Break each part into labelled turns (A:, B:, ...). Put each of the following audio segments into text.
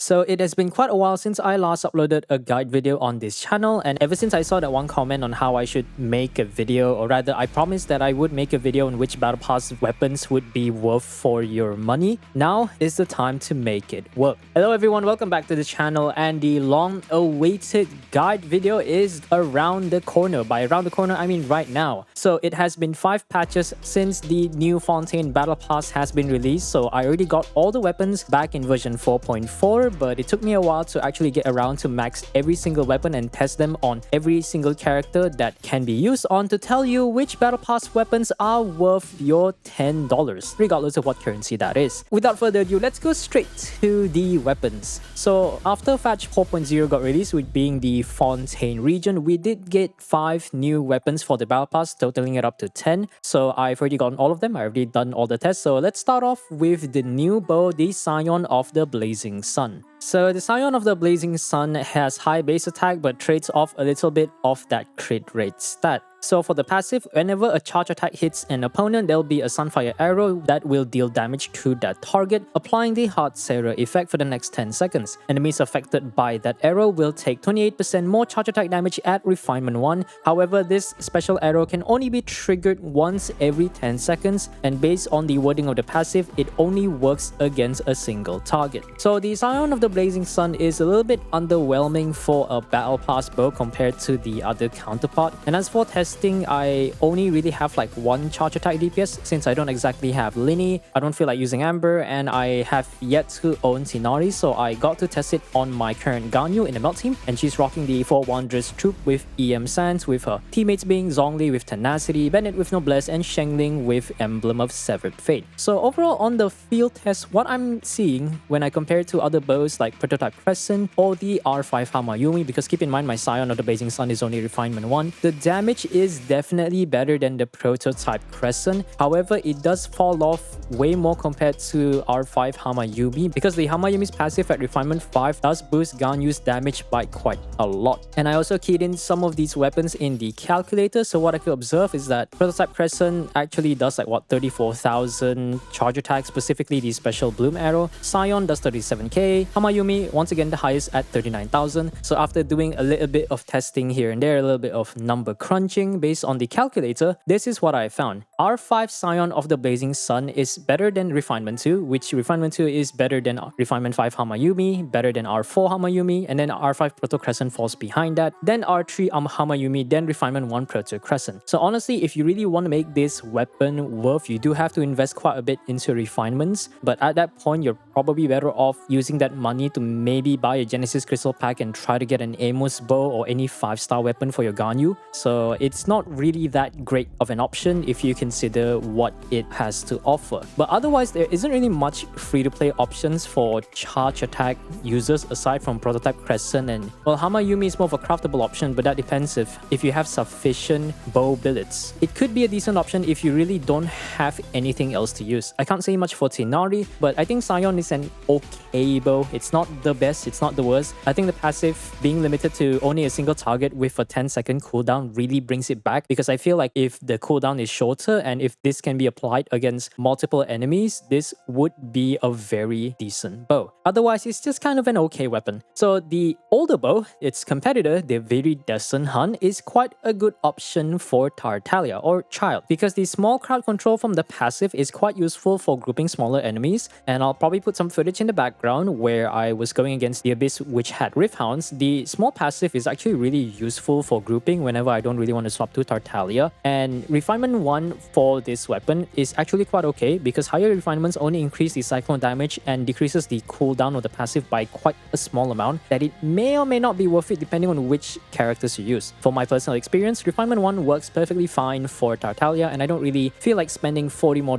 A: So it has been quite a while since I last uploaded a guide video on this channel, and ever since I saw that one comment on how I should make a video, or rather I promised that I would make a video on which battle pass weapons would be worth for your money, now is the time to make it work. Hello everyone, welcome back to the channel, and the long awaited guide video is around the corner. By around the corner I mean right now. So it has been 5 patches since the new Fontaine battle pass has been released, so I already got all the weapons back in version 4.4, but it took me a while to actually get around to max every single weapon and test them on every single character that can be used on to tell you which battle pass weapons are worth your $10, regardless of what currency that is. Without further ado, let's go straight to the weapons. So after patch 4.0 got released, with being the Fontaine region, we did get 5 new weapons for the battle pass, totaling it up to 10. So I've already gotten all of them, I've already done all the tests. So let's start off with the new bow, the Scion of the Blazing Sun. So the Scion of the Blazing Sun has high base attack but trades off a little bit of that crit rate stat. So for the passive, whenever a charge attack hits an opponent, there will be a Sunfire arrow that will deal damage to that target, applying the Heart Sarah effect for the next 10 seconds. Enemies affected by that arrow will take 28% more charge attack damage at Refinement 1. However, this special arrow can only be triggered once every 10 seconds, and based on the wording of the passive, it only works against a single target. So the Scion of the Blazing Sun is a little bit underwhelming for a battle pass bow compared to the other counterpart. And as for testing, I only really have like 1 charge attack DPS since I don't exactly have Linny, I don't feel like using Amber, and I have yet to own Tinari, so I got to test it on my current Ganyu in the Melt team, and she's rocking the 4 Wanderers troop with EM Sans, with her teammates being Zhongli with Tenacity, Bennett with Noblesse, and Shengling with Emblem of Severed Fate. So overall on the field test, what I'm seeing when I compare it to other bows like Prototype Crescent or the R5 Hamayumi, because keep in mind my Scion of the Blazing Sun is only Refinement 1, the damage is definitely better than the Prototype Crescent. However, it does fall off way more compared to R5 Hamayumi, because the Hamayumi's passive at Refinement 5 does boost Ganyu's damage by quite a lot. And I also keyed in some of these weapons in the calculator, so what I could observe is that Prototype Crescent actually does like what, 34,000 charge attack, specifically the special bloom arrow. Scion does 37k, Hamayumi once again the highest at 39,000. So after doing a little bit of testing here and there, a little bit of number crunching based on the calculator, this is what I found. R5 Scion of the Blazing Sun is better than Refinement 2, which Refinement 2 is better than Refinement 5 Hamayumi, better than R4 Hamayumi, and then R5 Proto Crescent falls behind that, then R3 Hamayumi, then Refinement 1 Proto Crescent. So honestly, if you really want to make this weapon worth, you do have to invest quite a bit into refinements, but at that point you're probably better off using that money to maybe buy a Genesis Crystal pack and try to get an Amos bow or any 5-star weapon for your Ganyu. So it's not really that great of an option if you consider what it has to offer. But otherwise, there isn't really much free-to-play options for charge attack users aside from Prototype Crescent, and well, Hamayumi is more of a craftable option, but that depends if you have sufficient bow billets. It could be a decent option if you really don't have anything else to use. I can't say much for Tinari, but I think Scion is an okay bow. It's not the best, it's not the worst. I think the passive being limited to only a single target with a 10-second cooldown really brings it back, because I feel like if the cooldown is shorter and if this can be applied against multiple enemies, this would be a very decent bow. Otherwise, it's just kind of an okay weapon. So the older bow, its competitor, the Viridescent Hunt, is quite a good option for Tartaglia or Childe, because the small crowd control from the passive is quite useful for grouping smaller enemies, and I'll probably put some footage in the background where I was going against the Abyss which had Rift Hounds. The small passive is actually really useful for grouping whenever I don't really want to swap to Tartaglia, and Refinement 1 for this weapon is actually quite okay, because higher refinements only increase the cyclone damage and decreases the cooldown of the passive by quite a small amount, that it may or may not be worth it depending on which characters you use. For my personal experience, Refinement 1 works perfectly fine for Tartaglia, and I don't really feel like spending $40 more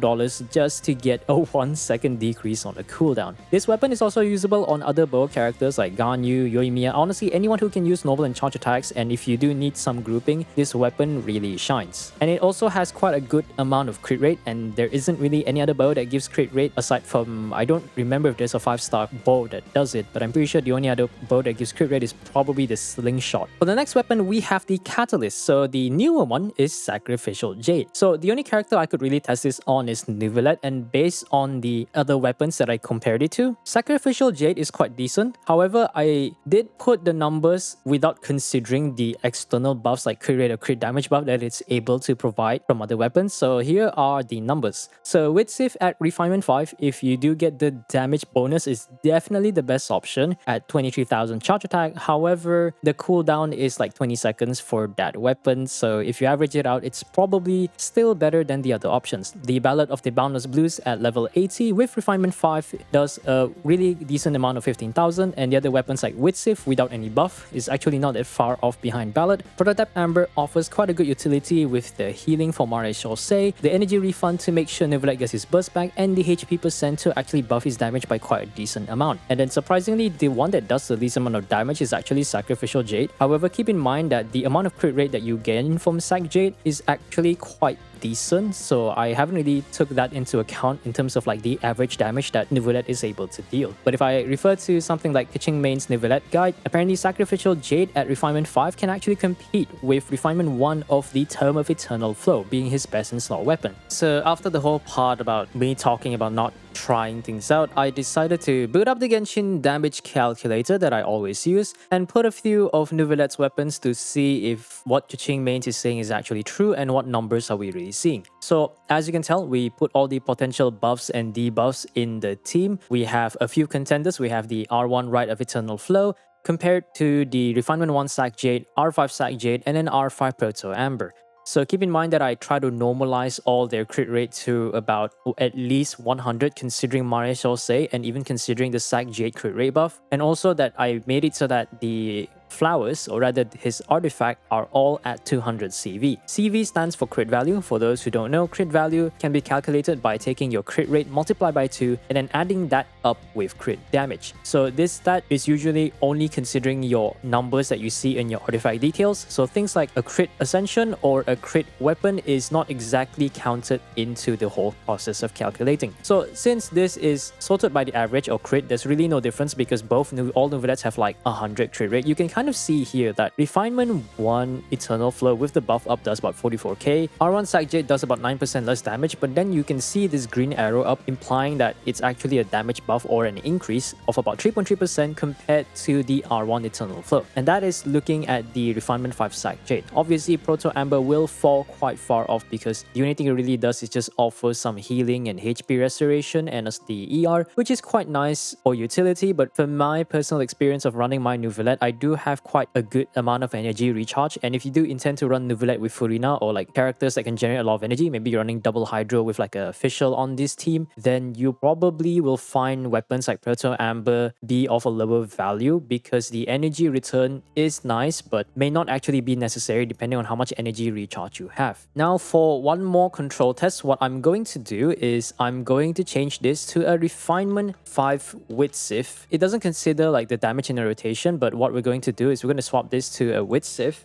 A: just to get a 1-second decrease on the cooldown. This weapon is also usable on other bow characters like Ganyu, Yoimiya, honestly anyone who can use noble and charge attacks, and if you do need some grouping, this weapon really shines. And it also has quite a good amount of crit rate, and there isn't really any other bow that gives crit rate aside from, I don't remember if there's a 5-star bow that does it, but I'm pretty sure the only other bow that gives crit rate is probably the Slingshot. For the next weapon, we have the Catalyst. So the newer one is Sacrificial Jade. So the only character I could really test this on is Neuvillette, and based on the other weapons that I compared it to, Sacrificial Jade rate is quite decent. However, I did put the numbers without considering the external buffs like crit rate or crit damage buff that it's able to provide from other weapons. So here are the numbers. So with Sif at Refinement 5, if you do get the damage bonus, is definitely the best option at 23,000 charge attack. However, the cooldown is like 20 seconds for that weapon. So if you average it out, it's probably still better than the other options. The Ballad of the Boundless Blues at level 80 with Refinement 5 does a really decent amount of 15,000, and the other weapons like Witsif without any buff is actually not that far off behind Ballad. Prototype Amber offers quite a good utility with the healing for Maréchal Say, the energy refund to make sure Neuvillette gets his burst back, and the HP percent to actually buff his damage by quite a decent amount. And then surprisingly, the one that does the least amount of damage is actually Sacrificial Jade. However, keep in mind that the amount of crit rate that you gain from Sac Jade is actually quite decent, so I haven't really took that into account in terms of like the average damage that Neuvillette is able to deal. But if I refer to something like Kitching Main's Neuvillette guide, apparently Sacrificial Jade at Refinement 5 can actually compete with Refinement 1 of the Term of Eternal Flow, being his best in slot weapon. So after the whole part about me talking about not trying things out, I decided to boot up the Genshin damage calculator that I always use and put a few of Neuvillette's weapons to see if what Kitching Main is saying is actually true and what numbers are we really seeing. So as you can tell, we put all the potential buffs and debuffs in the team. We have a few contenders. We have the R1 Rite of Eternal Flow compared to the Refinement 1 Sac Jade, R5 Sac Jade, and then R5 Proto Amber. So keep in mind that I try to normalize all their crit rate to about at least 100 considering Maréchal Say and even considering the Sac Jade crit rate buff. And also that I made it so that the flowers, or rather his artifact, are all at 200 CV. CV stands for crit value. For those who don't know, crit value can be calculated by taking your crit rate multiplied by 2 and then adding that up with crit damage. So this stat is usually only considering your numbers that you see in your artifact details. So things like a crit ascension or a crit weapon is not exactly counted into the whole process of calculating. So since this is sorted by the average or crit, there's really no difference because all Neuvilettes have like 100 crit rate. You can kind of see here that Refinement 1 Eternal Flow with the buff up does about 44k. R1 Sac Jade does about 9% less damage, but then you can see this green arrow up implying that it's actually a damage buff or an increase of about 3.3% compared to the R1 Eternal Flow. And that is looking at the Refinement 5 Sac Jade. Obviously, Proto Amber will fall quite far off because the only thing it really does is just offer some healing and HP restoration and the ER, which is quite nice for utility, but for my personal experience of running my Neuvillette, I do have quite a good amount of energy recharge. And if you do intend to run Neuvillette with Furina or like characters that can generate a lot of energy, maybe you're running double Hydro with like a official on this team, then you probably will find weapons like Proto Amber be of a lower value because the energy return is nice but may not actually be necessary depending on how much energy recharge you have. Now for one more control test, what I'm going to do is I'm going to change this to a Refinement 5 Witsif. It doesn't consider like the damage in a rotation, but what we're going to do is we're going to swap this to a Witsif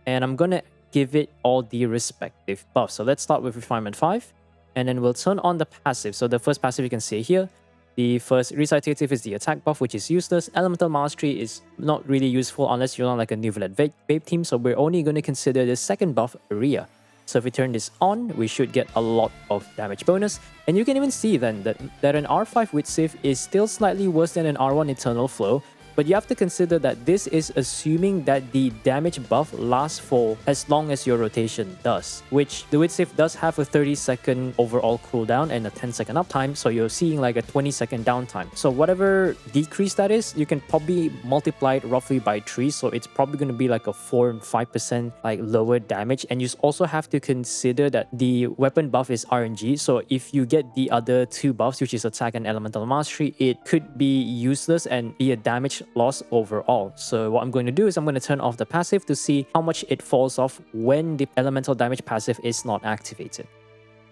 A: and I'm going to give it all the respective buffs. So let's start with Refinement 5 and then we'll turn on the passive. So the first passive you can see here, the first recitative is the attack buff, which is useless. Elemental Mastery is not really useful unless you're on like a Neuvillette Vape team, so we're only going to consider the second buff, Area. So if we turn this on, we should get a lot of damage bonus. And you can even see then that an R5 Witsif is still slightly worse than an R1 Eternal Flow, but you have to consider that this is assuming that the damage buff lasts for as long as your rotation does, which the Witsif does have a 30-second overall cooldown and a 10-second uptime, so you're seeing like a 20-second downtime. So whatever decrease that is, you can probably multiply it roughly by 3, so it's probably going to be like a 4 and 5% like lower damage. And you also have to consider that the weapon buff is RNG, so if you get the other two buffs, which is attack and elemental mastery, it could be useless and be a damage loss overall. So what I'm going to do is I'm going to turn off the passive to see how much it falls off when the elemental damage passive is not activated.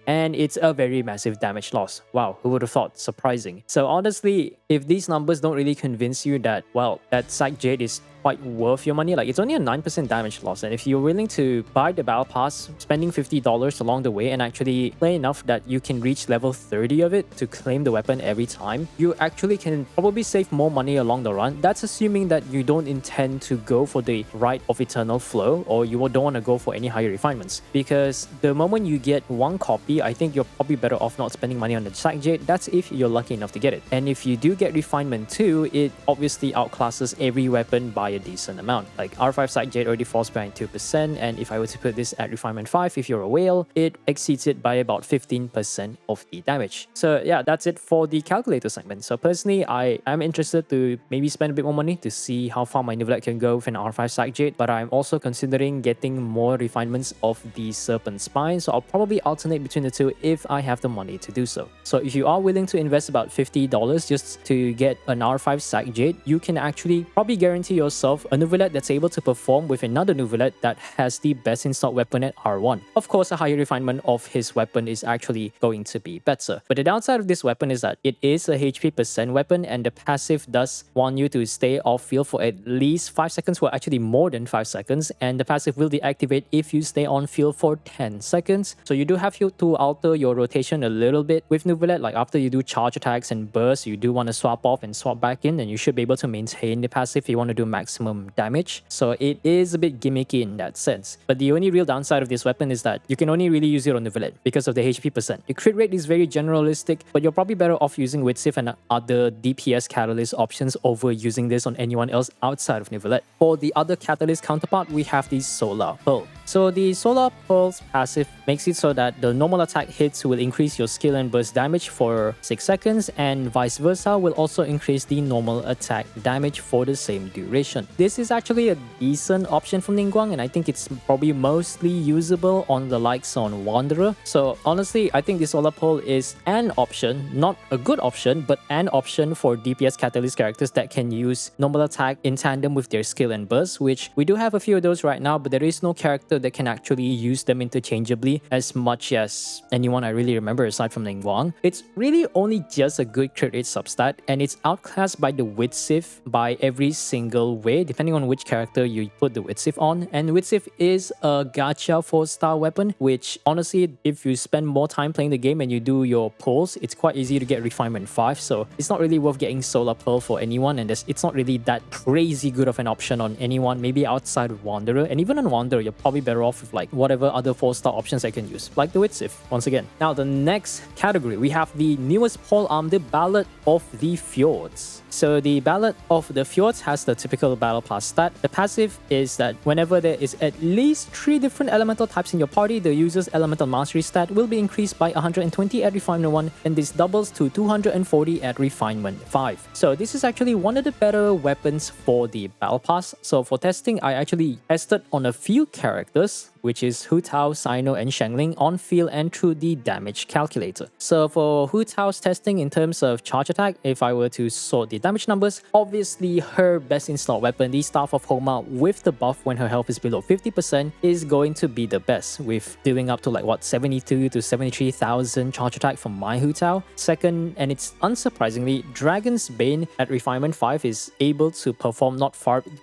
A: And it's a very massive damage loss. Wow, who would have thought? Surprising. So honestly, if these numbers don't really convince you that, well, that Sac Jade is quite worth your money. Like, it's only a 9% damage loss, and if you're willing to buy the battle pass, spending $50 along the way and actually play enough that you can reach level 30 of it to claim the weapon every time, you actually can probably save more money along the run. That's assuming that you don't intend to go for the Rite of Eternal Flow, or you don't want to go for any higher refinements, because the moment you get one copy, I think you're probably better off not spending money on the Sac Jade. That's if you're lucky enough to get it. And if you do get refinement 2, it obviously outclasses every weapon by a decent amount. Like, R5 Sac Jade already falls behind 2%, and if I were to put this at refinement 5, if you're a whale, it exceeds it by about 15% of the damage. So yeah, that's it for the calculator segment. So personally, I am interested to maybe spend a bit more money to see how far my Neuvillette can go with an R5 Sac Jade, but I'm also considering getting more refinements of the Serpent Spine, so I'll probably alternate between the two if I have the money to do so. So if you are willing to invest about $50 just to get an R5 Sac Jade, you can actually probably guarantee yourself a Neuvillette that's able to perform with another Neuvillette that has the best in-stock weapon at R1. Of course, a higher refinement of his weapon is actually going to be better. But the downside of this weapon is that it is a HP percent weapon, and the passive does want you to stay off field for at least 5 seconds, well actually more than 5 seconds, and the passive will deactivate if you stay on field for 10 seconds. So you do have to alter your rotation a little bit with Neuvillette. Like, after you do charge attacks and bursts, you do want to swap off and swap back in, and you should be able to maintain the passive if you want to do maximum damage. So it is a bit gimmicky in that sense. But the only real downside of this weapon is that you can only really use it on Neuvillette because of the HP percent. The crit rate is very generalistic, but you're probably better off using Witsif and other DPS catalyst options over using this on anyone else outside of Neuvillette. For the other catalyst counterpart, we have the Solar Pearl. So the Solar Pearl's passive makes it so that the normal attack hits will increase your skill and burst damage for 6 seconds, and vice versa will also increase the normal attack damage for the same duration. This is actually a decent option from Ningguang, and I think it's probably mostly usable on the likes on Wanderer. So honestly, I think the Solar Pearl is an option, not a good option, but an option for DPS catalyst characters that can use normal attack in tandem with their skill and burst, which we do have a few of those right now, but there is no character that can actually use them interchangeably as much as anyone I really remember aside from Ningguang. It's really only just a good crit rate substat, and it's outclassed by the Witsif by every single way, depending on which character you put the Witsif on. And Witsif is a gacha 4-star weapon, which honestly, if you spend more time playing the game and you do your pulls, it's quite easy to get refinement 5, so it's not really worth getting Solar Pearl for anyone, and it's not really that crazy good of an option on anyone, maybe outside of Wanderer. And even on Wanderer, you're probably better off with like whatever other 4-star options I can use, like the Witsif once again. Now, the next category, we have the newest polearm, the Ballad of the Fjords. So the Ballad of the Fjords has the typical battle pass stat. The passive is that whenever there is at least 3 different elemental types in your party, the user's elemental mastery stat will be increased by 120 at refinement 1, and this doubles to 240 at refinement 5. So this is actually one of the better weapons for the battle pass. So for testing, I actually tested on a few characters, which is Hu Tao, Sino, and Shangling on field and through the damage calculator. So for Hu Tao's testing in terms of charge attack, if I were to sort the damage numbers, obviously her best in-slot weapon, the Staff of Homa with the buff when her health is below 50%, is going to be the best, with dealing up to like what, 72 to 73,000 charge attack from my Hu Tao. Second, and it's unsurprisingly, Dragon's Bane at refinement 5 is able to perform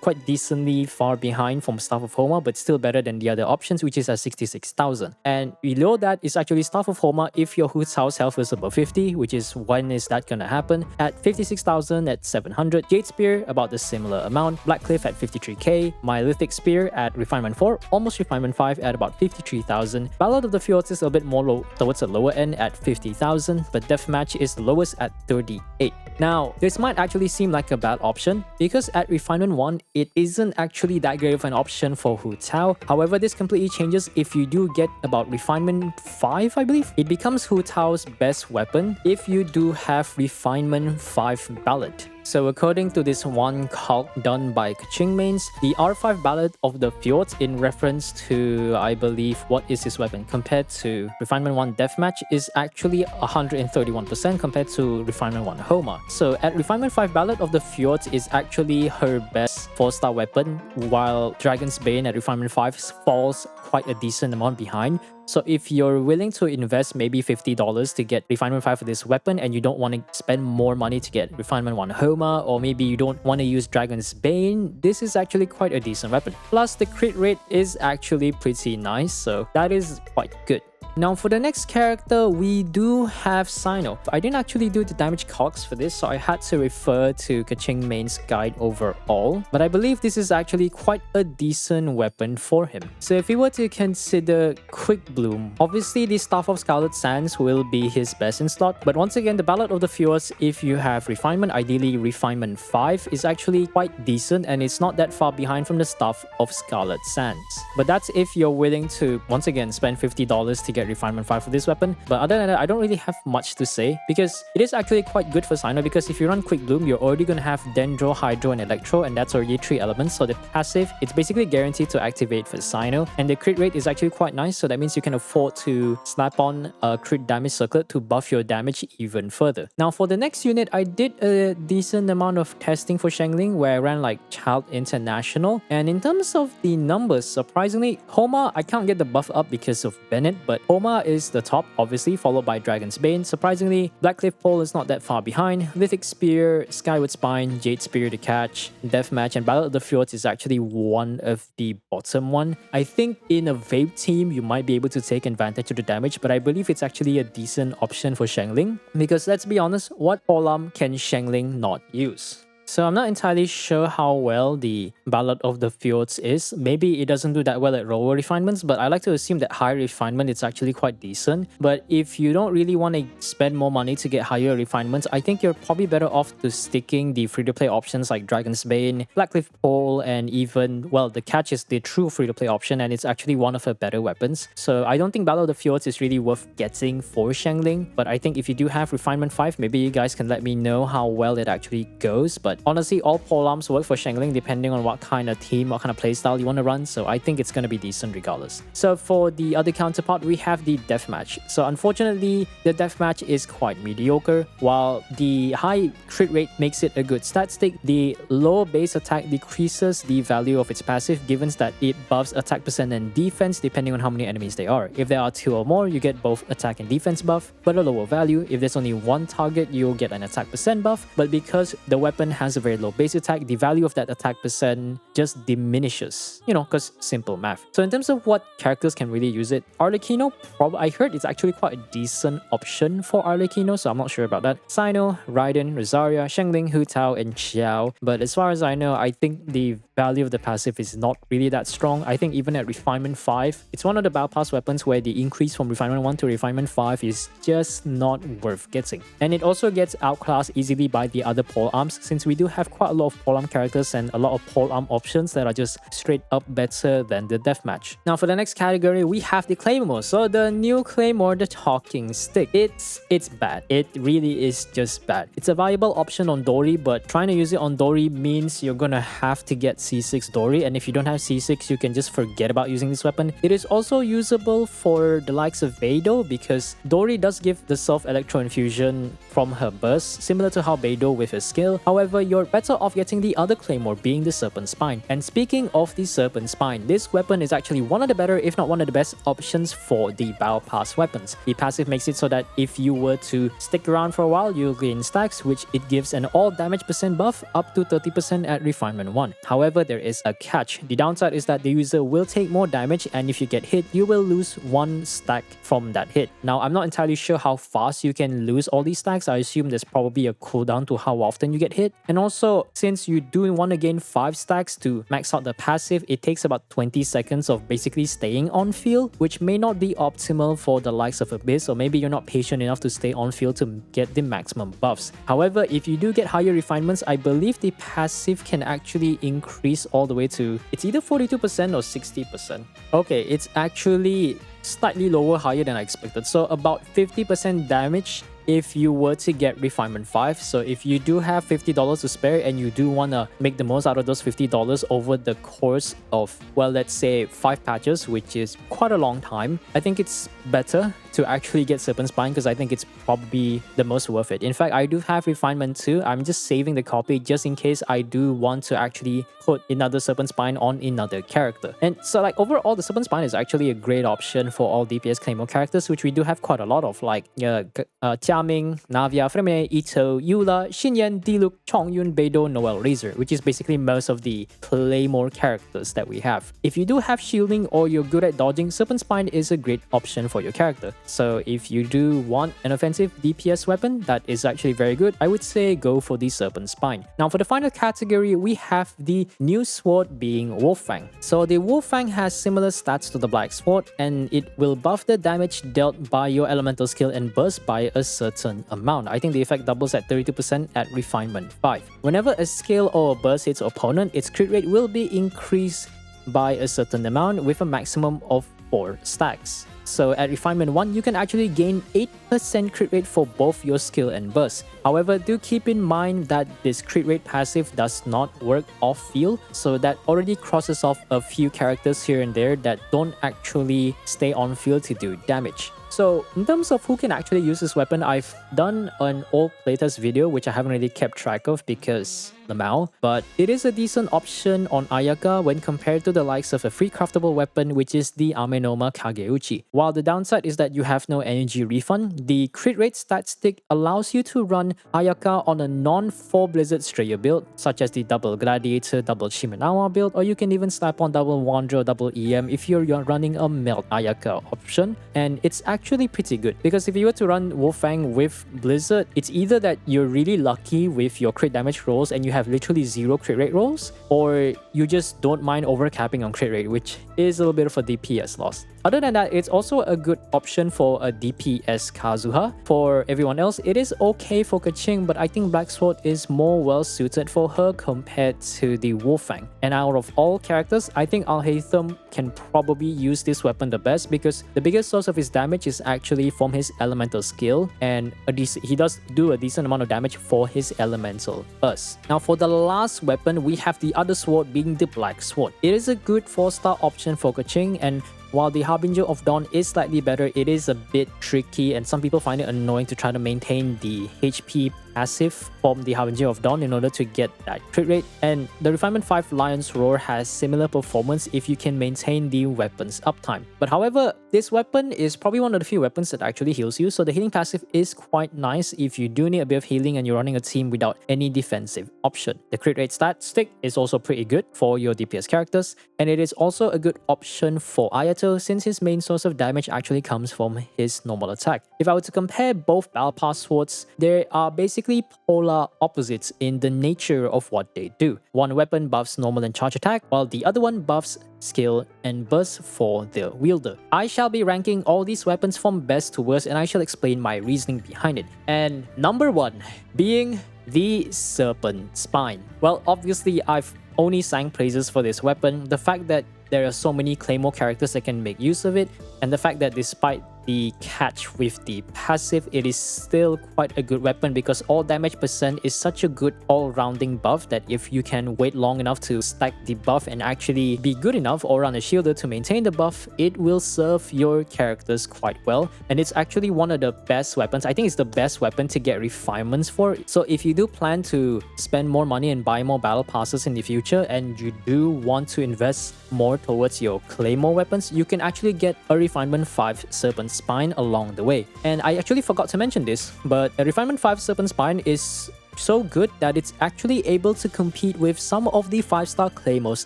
A: quite decently far behind from Staff of Homa, but still better than the other options, which is at 66,000. And below that is actually Staff of Homa if your Hu Tao's health is above 50, which is when is that gonna happen, at 56,000 at 700. Jade Spear about the similar amount. Black Cliff at 53k. My Lithic Spear at refinement 4, almost refinement 5 at about 53,000. Ballad of the Fjords is a bit more low towards the lower end at 50,000, but Deathmatch is the lowest at 38. Now, this might actually seem like a bad option because at refinement 1, it isn't actually that great of an option for Hu Tao. However, this completely changes if you do get about refinement 5, I believe. It becomes Hu Tao's best weapon if you do have refinement 5 Ballad. So according to this one calc done by Kaching Mains, the R5 Ballad of the Fjords in reference to, I believe, what is his weapon compared to Refinement 1 Deathmatch is actually 131% compared to Refinement 1 Homa. So at Refinement 5 Ballad of the Fjords is actually her best 4-star weapon, while Dragon's Bane at Refinement 5 falls quite a decent amount behind. So if you're willing to invest maybe $50 to get Refinement 5 for this weapon and you don't want to spend more money to get Refinement 1 Homa, or maybe you don't want to use Dragon's Bane, this is actually quite a decent weapon. Plus the crit rate is actually pretty nice, so that is quite good. Now for the next character, we do have Scion. I didn't actually do the damage calcs for this, so I had to refer to Kaching Main's guide overall. But I believe this is actually quite a decent weapon for him. So if we were to consider Quick Bloom, obviously the Staff of Scarlet Sands will be his best in slot. But once again, the Ballad of the Fjords, if you have Refinement, ideally Refinement 5, is actually quite decent and it's not that far behind from the Staff of Scarlet Sands. But that's if you're willing to, once again, spend $50 to get Refinement 5 for this weapon. But other than that, I don't really have much to say because it is actually quite good for Scion, because if you run Quick Bloom, you're already going to have Dendro, Hydro, and Electro, and that's already 3 elements. So the passive, it's basically guaranteed to activate for Scion, and the crit rate is actually quite nice. So that means you can afford to slap on a crit damage circlet to buff your damage even further. Now for the next unit, I did a decent amount of testing for Xiangling where I ran like Childe International, and in terms of the numbers, surprisingly, Homa, I can't get the buff up because of Bennett, but Homa is the top, obviously, followed by Dragon's Bane. Surprisingly, Blackcliff Pole is not that far behind. Lithic Spear, Skyward Spine, Jade Spear to catch, Deathmatch, and Ballad of the Fjords is actually one of the bottom one. I think in a Vape team, you might be able to take advantage of the damage, but I believe it's actually a decent option for Xiangling, because let's be honest, what Polam can Xiangling not use? So I'm not entirely sure how well the Ballad of the Fjords is. Maybe it doesn't do that well at lower refinements, but I like to assume that higher refinement it's actually quite decent. But if you don't really want to spend more money to get higher refinements, I think you're probably better off to sticking the free-to-play options like Dragon's Bane, Blackcliff Pole, and even, well, the catch is the true free-to-play option, and it's actually one of her better weapons. So I don't think Ballad of the Fjords is really worth getting for Xiangling, but I think if you do have Refinement 5, maybe you guys can let me know how well it actually goes. But honestly, all polearms work for Xiangling depending on what kind of team, what kind of playstyle you want to run, so I think it's going to be decent regardless. So for the other counterpart, we have the Deathmatch. So unfortunately, the Deathmatch is quite mediocre. While the high crit rate makes it a good stat stick, the low base attack decreases the value of its passive, given that it buffs attack percent and defense depending on how many enemies there are. If there are 2 or more, you get both attack and defense buff, but a lower value. If there's only one target, you'll get an attack percent buff, but because the weapon has a very low base attack, the value of that attack percent just diminishes, you know, because simple math. So in terms of what characters can really use it, Arlecchino, I heard it's actually quite a decent option for Arlecchino, so I'm not sure about that. Sino, Raiden, Rosaria, Xiangling, Hu Tao, and Xiao. But as far as I know, I think the value of the passive is not really that strong. I think even at Refinement 5, it's one of the Battle Pass weapons where the increase from Refinement 1 to Refinement 5 is just not worth getting. And it also gets outclassed easily by the other polearms, since we do have quite a lot of polearm characters and a lot of polearm options that are just straight up better than the Deathmatch. Now for the next category, we have the Claymore. So the new Claymore, the Talking Stick. It's bad. It really is just bad. It's a viable option on Dori, but trying to use it on Dori means you're gonna have to get C6 Dori, and if you don't have C6, you can just forget about using this weapon. It is also usable for the likes of Beidou, because Dori does give the self-electro infusion from her burst, similar to how Beidou with her skill. However, you're better off getting the other Claymore, being the Serpent Spine. And speaking of the Serpent Spine, this weapon is actually one of the better, if not one of the best options for the Battle Pass weapons. The passive makes it so that if you were to stick around for a while, you'll gain stacks, which it gives an all damage percent buff up to 30% at Refinement 1. However, there is a catch. The downside is that the user will take more damage, and if you get hit, you will lose 1 stack from that hit. Now, I'm not entirely sure how fast you can lose all these stacks. I assume there's probably a cooldown to how often you get hit. And also, since you do want to gain 5 stacks to max out the passive, it takes about 20 seconds of basically staying on field, which may not be optimal for the likes of Abyss, or maybe you're not patient enough to stay on field to get the maximum buffs. However, if you do get higher refinements, I believe the passive can actually increase all the way to, it's either 42% or 60%. Okay, it's actually slightly lower, higher than I expected. So about 50% damage if you were to get Refinement 5. So if you do have $50 to spare and you do want to make the most out of those $50 over the course of, well, let's say 5 patches, which is quite a long time, I think it's better to actually get Serpent Spine because I think it's probably the most worth it. In fact, I do have Refinement too. I'm just saving the copy just in case I do want to actually put another Serpent Spine on another character. And so like overall, the Serpent Spine is actually a great option for all DPS Claymore characters, which we do have quite a lot of, like Jiaming, Navia, Freme, Ito, Eula, Xinyan, Diluc, Chongyun, Beidou, Noel, Razor, which is basically most of the Claymore characters that we have. If you do have shielding or you're good at dodging, Serpent Spine is a great option for your character. So if you do want an offensive DPS weapon that is actually very good, I would say go for the Serpent Spine. Now for the final category, we have the new sword being Wolf-Fang. So the Wolf-Fang has similar stats to the Black Sword, and it will buff the damage dealt by your elemental skill and burst by a certain amount. I think the effect doubles at 32% at Refinement 5. Whenever a skill or a burst hits an opponent, its crit rate will be increased by a certain amount with a maximum of 4 stacks. So at Refinement 1, you can actually gain 8% crit rate for both your skill and burst. However, do keep in mind that this crit rate passive does not work off-field, so that already crosses off a few characters here and there that don't actually stay on-field to do damage. So in terms of who can actually use this weapon, I've done an old playtest video which I haven't really kept track of because Lamau, but it is a decent option on Ayaka when compared to the likes of a free craftable weapon, which is the Amenoma Kageuchi. While the downside is that you have no energy refund, the crit rate stat stick allows you to run Ayaka on a non-4 Blizzard Strayer build, such as the double Gladiator, double Shimenawa build, or you can even slap on double Wanderer, double EM if you're running a Melt Ayaka option, and it's actually pretty good because if you were to run Wolf-Fang with Blizzard, it's either that you're really lucky with your crit damage rolls and you have literally 0 crit rate rolls, or you just don't mind overcapping on crit rate, which is a little bit of a DPS loss. Other than that, it's also a good option for a DPS Kazuha. For everyone else, it is okay for Keqing, but I think Black Sword is more well suited for her compared to the Wolf-Fang. And out of all characters, I think Alhaitham can probably use this weapon the best because the biggest source of his damage is actually from his elemental skill, and he does do a decent amount of damage for his elemental burst. Now for the last weapon, we have the other sword being the Black Sword. It is a good 4-star option for Keqing, and while the Harbinger of Dawn is slightly better, it is a bit tricky and some people find it annoying to try to maintain the HP passive from the Harbinger of Dawn in order to get that crit rate. And the Refinement 5 Lion's Roar has similar performance if you can maintain the weapon's uptime. But however, this weapon is probably one of the few weapons that actually heals you, so the healing passive is quite nice if you do need a bit of healing and you're running a team without any defensive option. The crit rate stat stick is also pretty good for your DPS characters, and it is also a good option for Ayato since his main source of damage actually comes from his normal attack. If I were to compare both Battle Pass swords, they are basically polar opposites in the nature of what they do. One weapon buffs normal and charge attack, while the other one buffs skill and burst for the wielder. I shall be ranking all these weapons from best to worst, and I shall explain my reasoning behind it. And number 1 being the Serpent Spine. Well, obviously I've only sang praises for this weapon. The fact that there are so many Claymore characters that can make use of it, and the fact that despite the catch with the passive, it is still quite a good weapon because all damage percent is such a good all-rounding buff that if you can wait long enough to stack the buff and actually be good enough or run a shielder to maintain the buff, it will serve your characters quite well. And it's actually one of the best weapons. I think it's the best weapon to get refinements for. So if you do plan to spend more money and buy more battle passes in the future and you do want to invest more towards your Claymore weapons, you can actually get a Refinement 5 Serpent Spine along the way. And I actually forgot to mention this, but a Refinement 5 Serpent Spine is so good that it's actually able to compete with some of the 5-star Claymores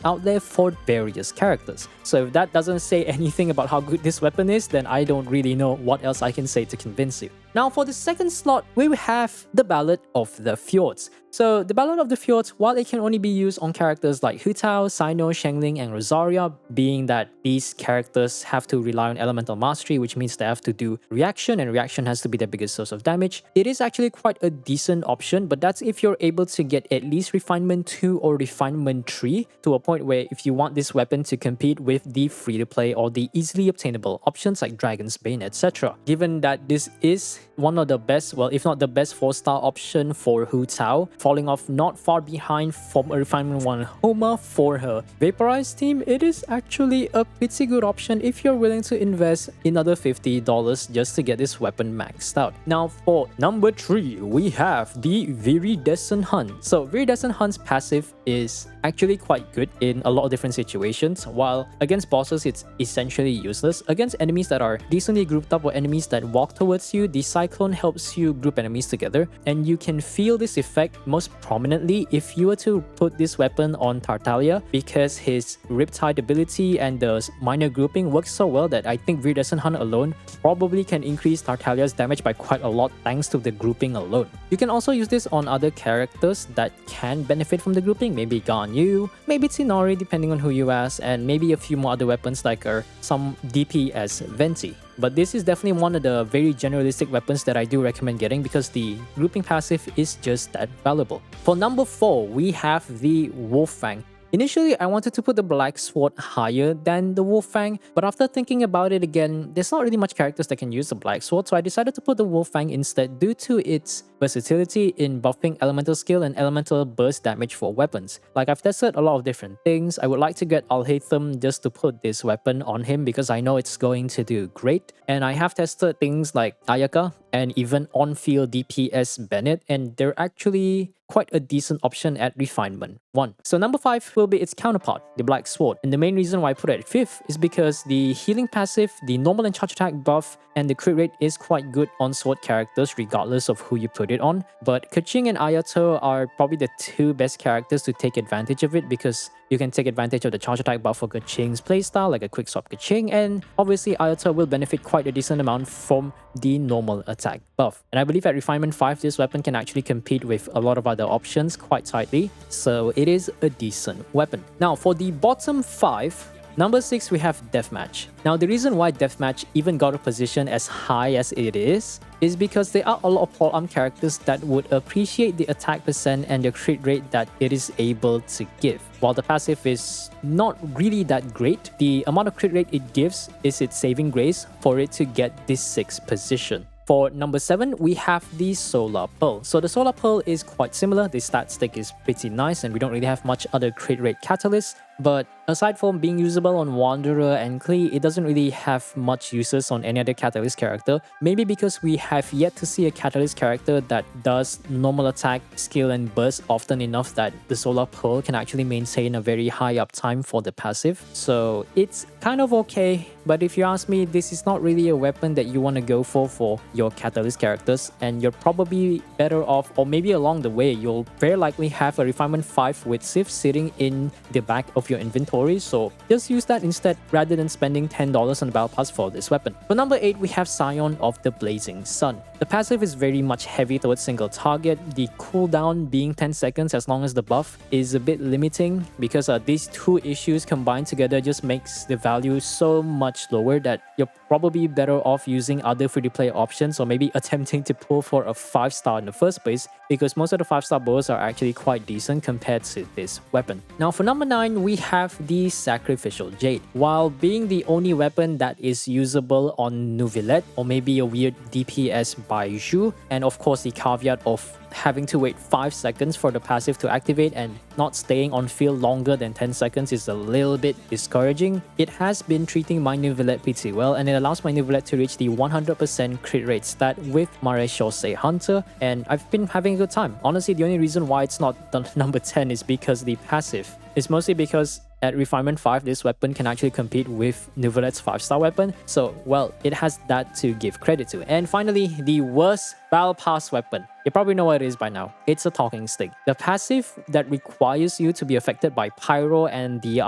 A: out there for various characters. So if that doesn't say anything about how good this weapon is, then I don't really know what else I can say to convince you. Now for the second slot, we have the Ballad of the Fjords. So the Ballad of the Fjords, while it can only be used on characters like Hu Tao, Sino, Shengling, and Rosaria, being that these characters have to rely on elemental mastery, which means they have to do reaction, and reaction has to be their biggest source of damage, it is actually quite a decent option, but that's if you're able to get at least Refinement 2 or Refinement 3 to a point where if you want this weapon to compete with the free-to-play or the easily obtainable options like Dragon's Bane, etc. Given that this is one of the best, well, if not the best 4-star option for Hu Tao, falling off not far behind from a Refinement 1 Homa for her Vaporized team. It is actually a pretty good option if you're willing to invest another $50 just to get this weapon maxed out. Now for number 3, we have the Viridescent Hunt. So Viridescent Hunt's passive is actually quite good in a lot of different situations. While against bosses it's essentially useless, against enemies that are decently grouped up or enemies that walk towards you, the Cyclone helps you group enemies together, and you can feel this effect most prominently if you were to put this weapon on Tartaglia, because his Riptide ability and the minor grouping works so well that I think Viridescent Hunt alone probably can increase Tartaglia's damage by quite a lot thanks to the grouping alone. You can also use this on other characters that can benefit from the grouping, maybe Ganyu, maybe Tsunori depending on who you ask, and maybe a few more other weapons like some DPS Venti. But this is definitely one of the very generalistic weapons that I do recommend getting because the grouping passive is just that valuable. For number 4, we have the Wolf-Fang. Initially, I wanted to put the Black Sword higher than the Wolf-Fang, but after thinking about it again, there's not really much characters that can use the Black Sword, so I decided to put the Wolf-Fang instead due to its versatility in buffing elemental skill and elemental burst damage for weapons. Like, I've tested a lot of different things. I would like to get Alhaitham just to put this weapon on him because I know it's going to do great, and I have tested things like Ayaka and even on-field DPS Bennett, and they're actually quite a decent option at Refinement 1. So number 5 will be its counterpart, the Black Sword. And the main reason why I put it at 5th is because the healing passive, the normal and charge attack buff, and the crit rate is quite good on sword characters regardless of who you put it on. But Keqing and Ayato are probably the 2 best characters to take advantage of it because you can take advantage of the charge attack buff for Keqing's playstyle, like a quick swap Keqing, and obviously Ayato will benefit quite a decent amount from the normal attack buff. And I believe at Refinement 5, this weapon can actually compete with a lot of other options quite tightly, so it is a decent weapon. Now for the bottom 5, number 6, we have Deathmatch. Now the reason why Deathmatch even got a position as high as it is because there are a lot of polearm characters that would appreciate the attack percent and the crit rate that it is able to give. While the passive is not really that great, the amount of crit rate it gives is its saving grace for it to get this 6th position. For number 7, we have the Solar Pearl. So the Solar Pearl is quite similar. The stat stick is pretty nice and we don't really have much other crit rate catalysts. But aside from being usable on Wanderer and Klee, it doesn't really have much uses on any other Catalyst character. Maybe because we have yet to see a Catalyst character that does normal attack, skill and burst often enough that the Solar Pearl can actually maintain a very high uptime for the passive. So it's kind of okay, but if you ask me, this is not really a weapon that you want to go for your Catalyst characters, and you're probably better off, or maybe along the way, you'll very likely have a Refinement 5 with Sif sitting in the back of your inventory, so just use that instead rather than spending $10 on the Battle Pass for this weapon. For number 8, we have Scion of the Blazing Sun. The passive is very much heavy towards single target. The cooldown being 10 seconds as long as the buff is a bit limiting because these 2 issues combined together just makes the value so much lower that you're probably better off using other free-to-play options or maybe attempting to pull for a 5-star in the first place because most of the 5-star bows are actually quite decent compared to this weapon. Now for number 9, we have the Sacrificial Jade. While being the only weapon that is usable on Neuvillette or maybe a weird DPS Baiju, and of course the caveat of having to wait 5 seconds for the passive to activate and not staying on field longer than 10 seconds is a little bit discouraging. It has been treating my Neuvillette pretty well, and it allows my Neuvillette to reach the 100% crit rate stat with Marechaussee Hunter, and I've been having a good time. Honestly, the only reason why it's not the number 10 is because the passive. It's mostly because at Refinement 5, this weapon can actually compete with Neuvillette's 5-star weapon, so well, it has that to give credit to. And finally, the worst Battle Pass weapon. You probably know what it is by now. It's a talking stick. The passive that requires you to be affected by Pyro and the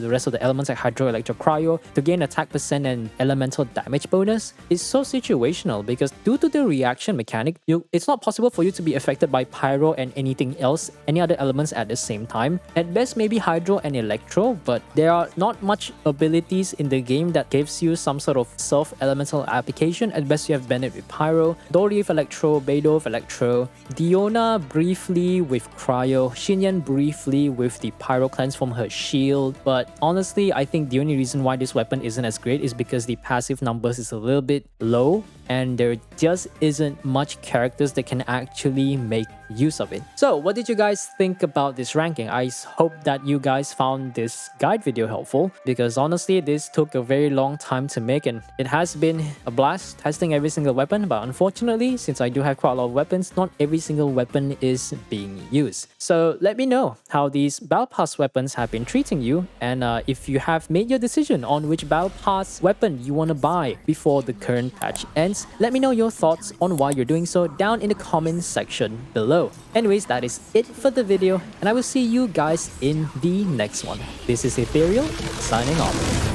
A: rest of the elements like Hydro, Electro, Cryo to gain attack percent and elemental damage bonus is so situational because due to the reaction mechanic, it's not possible for you to be affected by Pyro and anything else, any other elements at the same time. At best, maybe Hydro and Electro, but there are not much abilities in the game that gives you some sort of self-elemental application. At best, you have Bennett with Pyro, Dory with Electro, Beidou with Electro, Nitro, Diona briefly with Cryo, Xinyan briefly with the Pyro Cleanse from her shield, but honestly I think the only reason why this weapon isn't as great is because the passive numbers is a little bit low and there just isn't much characters that can actually make use of it. So what did you guys think about this ranking? I hope that you guys found this guide video helpful, because honestly this took a very long time to make and it has been a blast testing every single weapon, but unfortunately since I do have quite a lot of weapons, not every single weapon is being used. So let me know how these Battle Pass weapons have been treating you, and if you have made your decision on which Battle Pass weapon you want to buy before the current patch ends. Let me know your thoughts on why you're doing so down in the comments section below. Anyways, that is it for the video, and I will see you guys in the next one. This is Ethereal, signing off.